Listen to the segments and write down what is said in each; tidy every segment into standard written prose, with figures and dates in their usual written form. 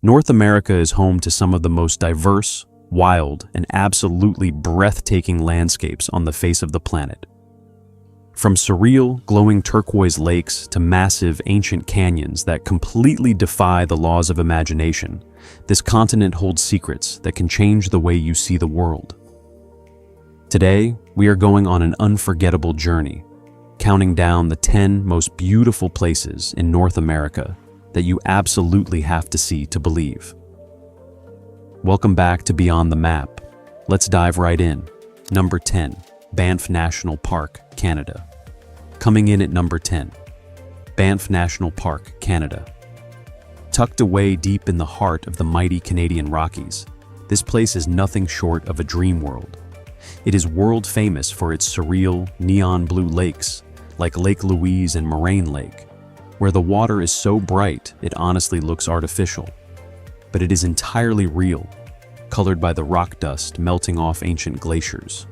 North America is home to some of the most diverse, wild, and absolutely breathtaking landscapes on the face of the planet. From surreal, glowing turquoise lakes to massive, ancient canyons that completely defy the laws of imagination, this continent holds secrets that can change the way you see the world. Today, we are going on an unforgettable journey, counting down the 10 most beautiful places in North America that you absolutely have to see to believe. Welcome back to Beyond the Map. Let's dive right in. Number 10, Banff National Park, Canada. Coming in at number 10, Banff National Park, Canada. Tucked away deep in the heart of the mighty Canadian Rockies, this place is nothing short of a dream world. It is world famous for its surreal, neon blue lakes, like Lake Louise and Moraine Lake, where the water is so bright it honestly looks artificial. But it is entirely real, colored by the rock dust melting off ancient glaciers.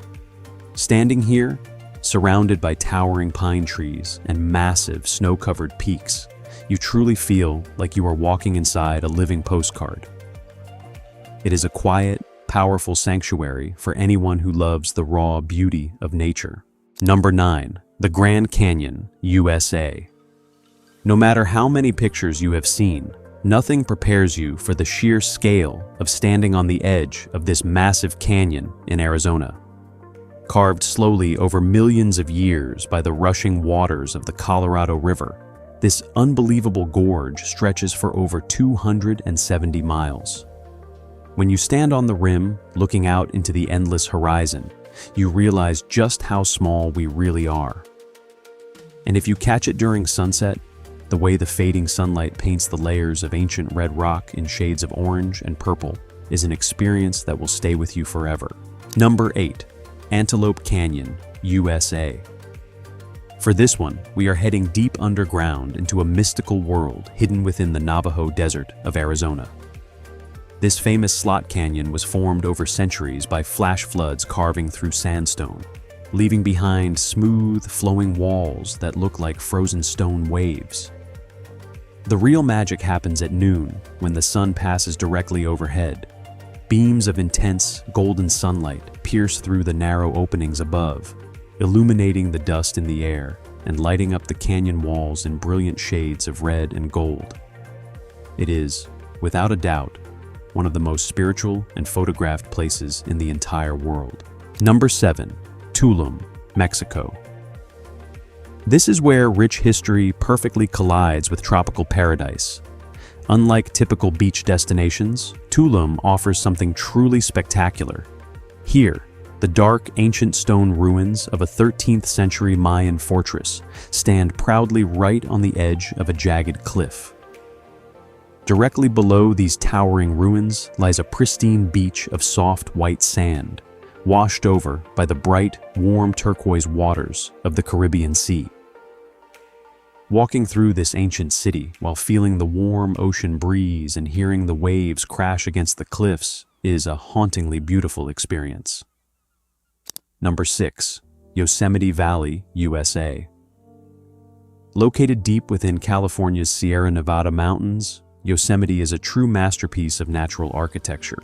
Standing here, surrounded by towering pine trees and massive snow-covered peaks, you truly feel like you are walking inside a living postcard. It is a quiet, powerful sanctuary for anyone who loves the raw beauty of nature. Number 9, the Grand Canyon, USA. No matter how many pictures you have seen, nothing prepares you for the sheer scale of standing on the edge of this massive canyon in Arizona. Carved slowly over millions of years by the rushing waters of the Colorado River, this unbelievable gorge stretches for over 270 miles. When you stand on the rim, looking out into the endless horizon, you realize just how small we really are. And if you catch it during sunset, the way the fading sunlight paints the layers of ancient red rock in shades of orange and purple is an experience that will stay with you forever. Number 8, Antelope Canyon, USA. For this one, we are heading deep underground into a mystical world hidden within the Navajo Desert of Arizona. This famous slot canyon was formed over centuries by flash floods carving through sandstone, leaving behind smooth, flowing walls that look like frozen stone waves. The real magic happens at noon when the sun passes directly overhead. Beams of intense, golden sunlight pierce through the narrow openings above, illuminating the dust in the air and lighting up the canyon walls in brilliant shades of red and gold. It is, without a doubt, one of the most spiritual and photographed places in the entire world. Number 7, Tulum, Mexico. This is where rich history perfectly collides with tropical paradise. Unlike typical beach destinations, Tulum offers something truly spectacular. Here, the dark, ancient stone ruins of a 13th century Mayan fortress stand proudly right on the edge of a jagged cliff. Directly below these towering ruins lies a pristine beach of soft white sand, washed over by the bright, warm turquoise waters of the Caribbean Sea. Walking through this ancient city while feeling the warm ocean breeze and hearing the waves crash against the cliffs is a hauntingly beautiful experience. Number 6, Yosemite Valley, USA. Located deep within California's Sierra Nevada mountains, Yosemite is a true masterpiece of natural architecture.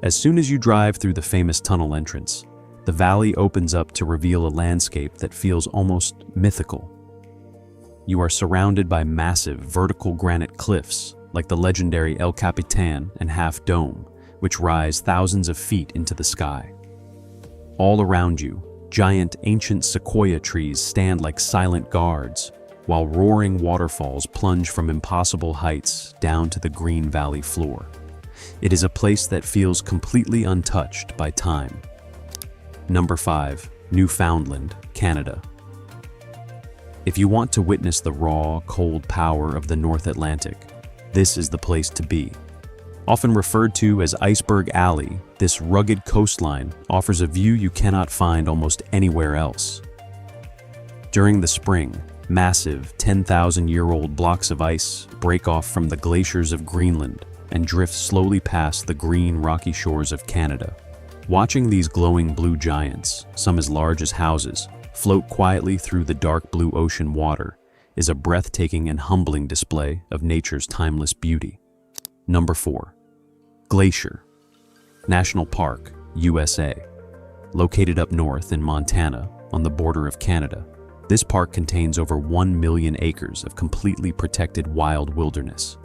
As soon as you drive through the famous tunnel entrance, the valley opens up to reveal a landscape that feels almost mythical. You are surrounded by massive vertical granite cliffs like the legendary El Capitan and Half Dome, which rise thousands of feet into the sky. All around you, giant ancient sequoia trees stand like silent guards, while roaring waterfalls plunge from impossible heights down to the green valley floor. It is a place that feels completely untouched by time. Number 5, Newfoundland, Canada. If you want to witness the raw, cold power of the North Atlantic, this is the place to be. Often referred to as Iceberg Alley, this rugged coastline offers a view you cannot find almost anywhere else. During the spring, massive 10,000-year-old blocks of ice break off from the glaciers of Greenland and drift slowly past the green, rocky shores of Canada. Watching these glowing blue giants, some as large as houses, float quietly through the dark blue ocean water is a breathtaking and humbling display of nature's timeless beauty. Number 4. Glacier National Park, USA. Located up north in Montana, on the border of Canada, this park contains over 1 million acres of completely protected wild wilderness.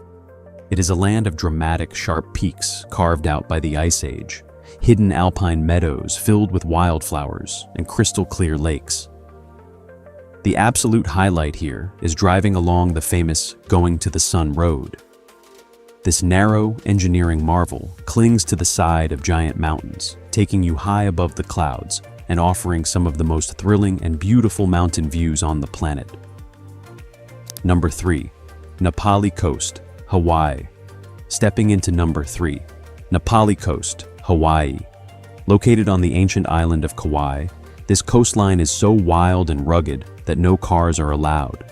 It is a land of dramatic, sharp peaks carved out by the Ice Age, hidden alpine meadows filled with wildflowers, and crystal-clear lakes. The absolute highlight here is driving along the famous Going to the Sun Road. This narrow engineering marvel clings to the side of giant mountains, taking you high above the clouds and offering some of the most thrilling and beautiful mountain views on the planet. Number 3. Napali Coast, Hawaii. Stepping into number 3. Napali Coast, Hawaii. Located on the ancient island of Kauai, this coastline is so wild and rugged that no cars are allowed.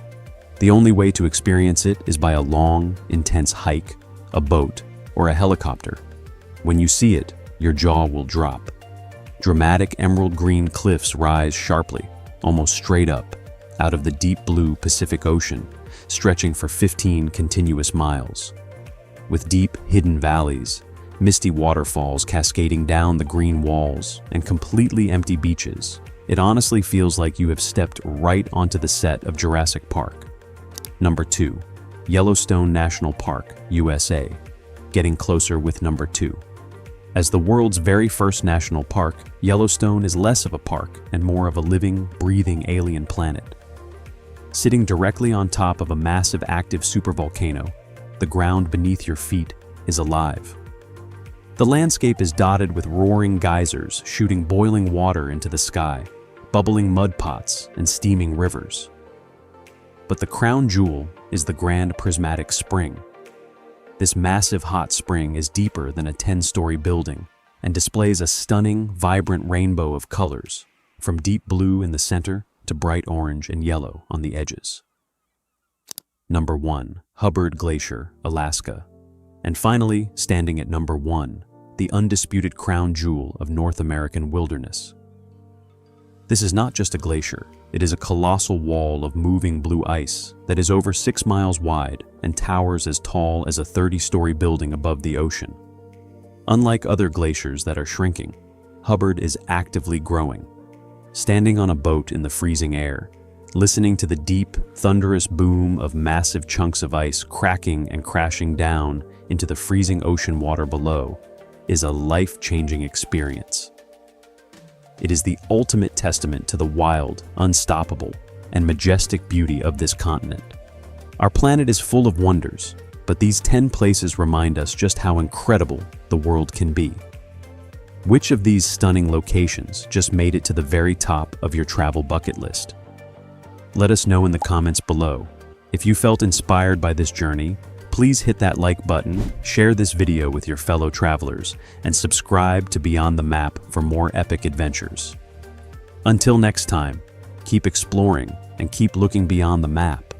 The only way to experience it is by a long, intense hike, a boat, or a helicopter. When you see it, your jaw will drop. Dramatic emerald green cliffs rise sharply, almost straight up, out of the deep blue Pacific Ocean, stretching for 15 continuous miles. With deep, hidden valleys, misty waterfalls cascading down the green walls, and completely empty beaches, it honestly feels like you have stepped right onto the set of Jurassic Park. Number 2. Yellowstone National Park, USA. Getting closer with number 2. As the world's very first national park, Yellowstone is less of a park and more of a living, breathing alien planet. Sitting directly on top of a massive active supervolcano, the ground beneath your feet is alive. The landscape is dotted with roaring geysers shooting boiling water into the sky, bubbling mud pots and steaming rivers. But the crown jewel is the Grand Prismatic Spring. This massive hot spring is deeper than a 10-story building and displays a stunning, vibrant rainbow of colors, from deep blue in the center to bright orange and yellow on the edges. Number 1. Hubbard Glacier, Alaska. And finally, standing at number 1, the undisputed crown jewel of North American wilderness. This is not just a glacier, it is a colossal wall of moving blue ice that is over 6 miles wide and towers as tall as a 30-story building above the ocean. Unlike other glaciers that are shrinking, Hubbard is actively growing. Standing on a boat in the freezing air, listening to the deep, thunderous boom of massive chunks of ice cracking and crashing down into the freezing ocean water below, is a life-changing experience. It is the ultimate testament to the wild, unstoppable, and majestic beauty of this continent. Our planet is full of wonders, but these 10 places remind us just how incredible the world can be. Which of these stunning locations just made it to the very top of your travel bucket list? Let us know in the comments below. If you felt inspired by this journey, please hit that like button, share this video with your fellow travelers, and subscribe to Beyond the Map for more epic adventures. Until next time, keep exploring and keep looking beyond the map.